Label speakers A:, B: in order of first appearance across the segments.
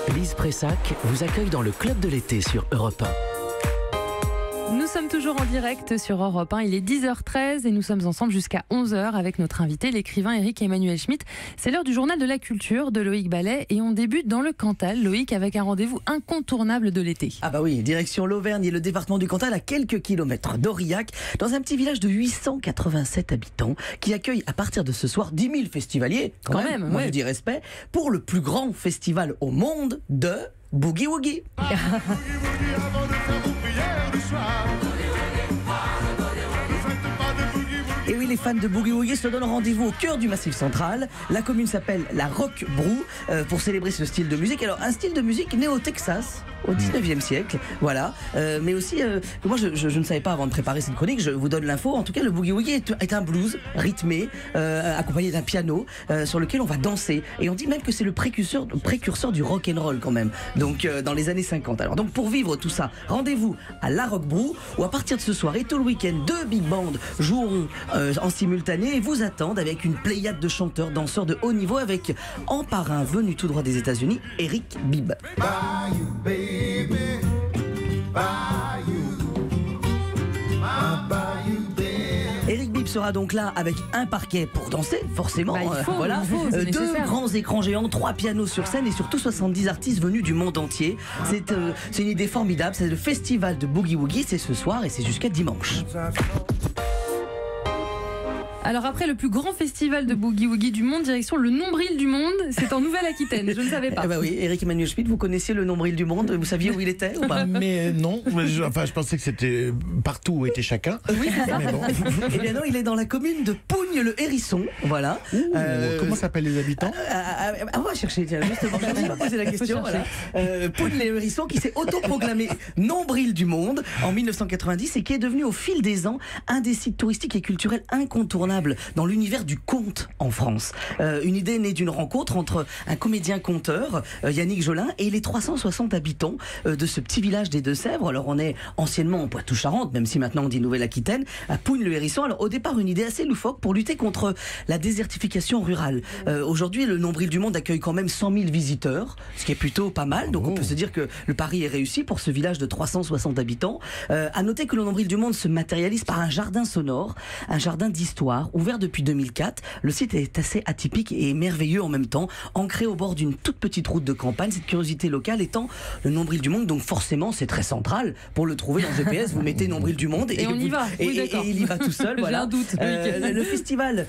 A: Lise Pressac vous accueille dans le Club de l'été sur Europe 1.
B: Nous sommes toujours en direct sur Europe 1, il est 10h13 et nous sommes ensemble jusqu'à 11h avec notre invité, l'écrivain Éric Emmanuel Schmitt. C'est l'heure du journal de la culture de Loïc Ballet et on débute dans le Cantal, Loïc, avec un rendez-vous incontournable de l'été.
C: Ah bah oui, direction l'Auvergne et le département du Cantal à quelques kilomètres d'Aurillac, dans un petit village de 887 habitants qui accueille à partir de ce soir 10 000 festivaliers, quand même, moi
B: ouais.
C: je dis respect, pour le plus grand festival au monde de Boogie Woogie. Et oui, les fans de Boogie Woogie se donnent rendez-vous au cœur du Massif Central. La commune s'appelle la Rock Brou pour célébrer ce style de musique. Alors, un style de musique né au Texas au 19e siècle, voilà. Mais aussi, moi je ne savais pas avant de préparer cette chronique, je vous donne l'info. En tout cas, le Boogie Woogie est un blues rythmé, accompagné d'un piano sur lequel on va danser. Et on dit même que c'est le précurseur du rock and roll quand même. Donc dans les années 50. Alors donc pour vivre tout ça, rendez-vous à la Rock Brou où à partir de ce soir et tout le week-end, 2 big bands joueront en simultané et vous attendent avec une pléiade de chanteurs, danseurs de haut niveau avec en parrain venu tout droit des États-Unis, Eric Bibb. Eric Bibb sera donc là avec un parquet pour danser, forcément. Voilà. Deux grands écrans géants, 3 pianos sur scène et surtout 70 artistes venus du monde entier. C'est une idée formidable. C'est le festival de Boogie Woogie. C'est ce soir et c'est jusqu'à dimanche.
B: Alors après le plus grand festival de Boogie Woogie du monde, direction le nombril du monde, c'est en Nouvelle-Aquitaine, je ne savais pas.
C: Eh ben oui, Éric Emmanuel Schmitt, vous connaissiez le nombril du monde, vous saviez où il était ou pas?
D: Mais non, je pensais que c'était partout où était chacun.
B: Oui, c'est ça.
D: Mais bon.
C: Eh bien non, il est dans la commune de Pougne-le-Hérisson, voilà.
D: Comment s'appellent les habitants?
C: On va chercher, tiens, justement, je ne pas poser la question. Voilà. Pougne-le-Hérisson qui s'est autoproclamé nombril du monde en 1990 et qui est devenu au fil des ans un des sites touristiques et culturels incontournables dans l'univers du conte en France. Une idée née d'une rencontre entre un comédien-conteur, Yannick Jolin, et les 360 habitants de ce petit village des Deux-Sèvres. Alors on est anciennement en Poitou-Charentes, même si maintenant on dit Nouvelle-Aquitaine, à Pougne-le-Hérisson. Alors au départ une idée assez loufoque pour lutter contre la désertification rurale. Aujourd'hui le nombril du monde accueille quand même 100 000 visiteurs, ce qui est plutôt pas mal. Donc on peut se dire que le pari est réussi pour ce village de 360 habitants. À noter que le nombril du monde se matérialise par un jardin sonore, un jardin d'histoire, ouvert depuis 2004. Le site est assez atypique et merveilleux en même temps, ancré au bord d'une toute petite route de campagne. Cette curiosité locale étant le nombril du monde, donc forcément c'est très central. Pour le trouver dans le GPS, vous mettez nombril du monde
B: et on y va.
C: Et,
B: oui,
C: et il y va tout seul. Voilà.
B: J'ai un doute.
C: Le festival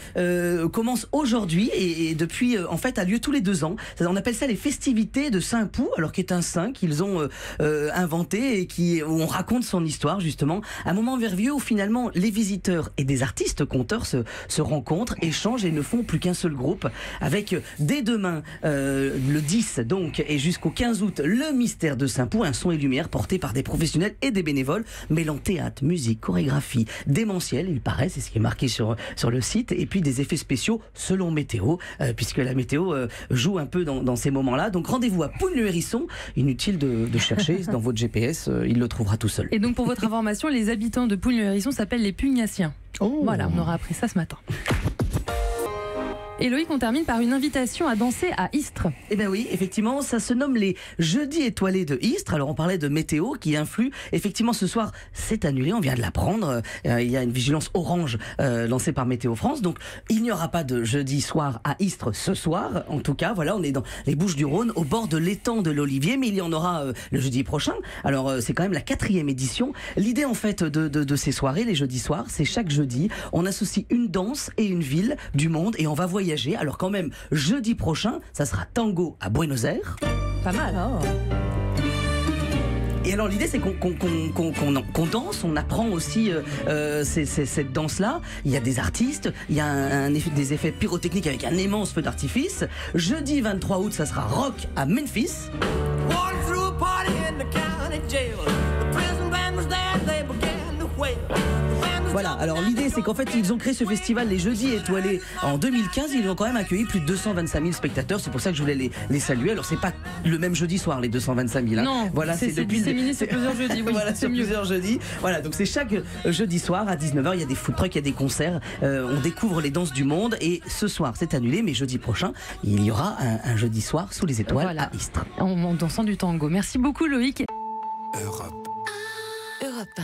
C: commence aujourd'hui et depuis en fait a lieu tous les 2 ans. On appelle ça les festivités de Saint-Pou, alors qui est un saint qu'ils ont inventé et où on raconte son histoire justement. Un moment merveilleux où finalement les visiteurs et des artistes conteurs se rencontrent, échangent et ne font plus qu'un seul groupe avec dès demain le 10 donc et jusqu'au 15 août le mystère de Saint-Pou, un son et lumière porté par des professionnels et des bénévoles mêlant théâtre, musique, chorégraphie, démentiel il paraît, c'est ce qui est marqué sur le site, et puis des effets spéciaux selon météo puisque la météo joue un peu dans ces moments-là. Donc rendez-vous à Pougne-le-Hérisson, inutile de chercher dans votre GPS, il le trouvera tout seul.
B: Et donc pour votre information, les habitants de Pougne-le-Hérisson s'appellent les Pugnaciens. Voilà, on aura appris ça ce matin. Et Loïc, on termine par une invitation à danser à Istres.
C: Eh bien oui, effectivement, ça se nomme les Jeudis étoilés de Istres. Alors on parlait de météo qui influe. Effectivement, ce soir, c'est annulé, on vient de l'apprendre. Il y a une vigilance orange lancée par Météo France. Donc il n'y aura pas de jeudi soir à Istres ce soir. En tout cas, voilà, on est dans les Bouches-du-Rhône, au bord de l'étang de l'Olivier. Mais il y en aura le jeudi prochain. Alors c'est quand même la 4e édition. L'idée en fait de ces soirées, les jeudis soirs, c'est chaque jeudi, on associe une danse et une ville du monde et on va voyager. Alors quand même, jeudi prochain, ça sera tango à Buenos Aires.
B: Pas mal.
C: Et alors l'idée c'est qu'on danse, on apprend aussi cette danse-là. Il y a des artistes, il y a des effets pyrotechniques avec un immense feu d'artifice. Jeudi 23 août, ça sera rock à Memphis. Voilà, alors l'idée c'est qu'en fait ils ont créé ce festival les Jeudis Étoilés en 2015, ils ont quand même accueilli plus de 225 000 spectateurs, c'est pour ça que je voulais les saluer. Alors c'est pas le même jeudi soir les 225 000, hein.
B: Non,
C: voilà,
B: c'est disséminé sur plusieurs jeudis, oui,
C: voilà,
B: c'est
C: sur
B: mieux.
C: plusieurs jeudis. Voilà, donc c'est chaque jeudi soir à 19h, il y a des food trucks, il y a des concerts, on découvre les danses du monde et ce soir c'est annulé, mais jeudi prochain il y aura un jeudi soir sous les étoiles
B: Voilà.
C: à Istres.
B: En dansant du tango. Merci beaucoup Loïc.
A: Europe 1.